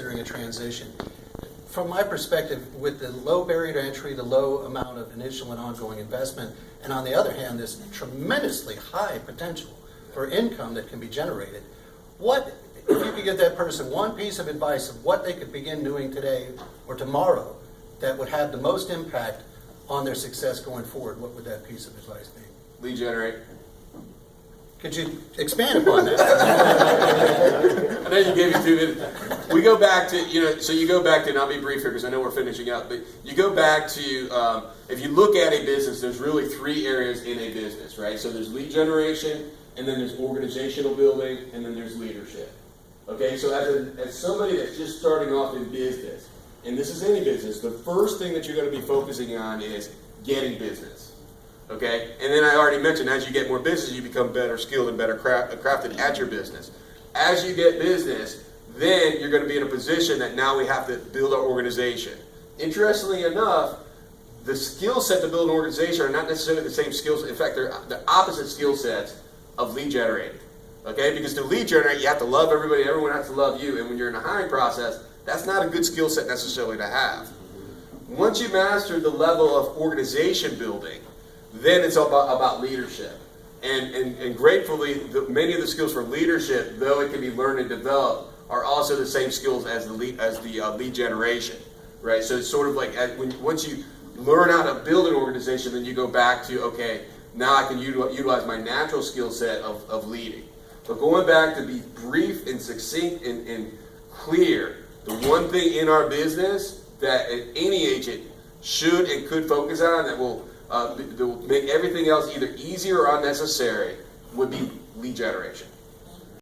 considering a transition. From my perspective, with the low barrier to entry, the low amount of initial and ongoing investment, and on the other hand, this tremendously high potential for income that can be generated, what, if you could give that person one piece of advice of what they could begin doing today or tomorrow that would have the most impact on their success going forward, what would that piece of advice be? Lead generate. Could you expand upon that? I know you gave me 2 minutes. We go back to, so you go back to, and I'll be brief here because I know we're finishing up, but you go back to, if you look at a business, there's really 3 areas in a business, right? So there's lead generation, and then there's organizational building, and then there's leadership. Okay, so as somebody that's just starting off in business, and this is any business, the first thing that you're going to be focusing on is getting business. Okay, and then I already mentioned, as you get more business, you become better skilled and better crafted at your business. As you get business, then you're going to be in a position that now we have to build our organization. Interestingly enough, the skill set to build an organization are not necessarily the same skills. In fact, they're the opposite skill sets of lead generating. Okay, because to lead generate, you have to love everybody. Everyone has to love you. And when you're in a hiring process, that's not a good skill set necessarily to have. Once you master the level of organization building, then it's about leadership. And gratefully, many of the skills for leadership, though it can be learned and developed, are also the same skills as the lead generation, right? So it's sort of like once you learn how to build an organization, then you go back to, okay, now I can utilize my natural skill set of leading. But going back to be brief and succinct and clear, the one thing in our business that any agent should and could focus on that will make everything else either easier or unnecessary would be lead generation.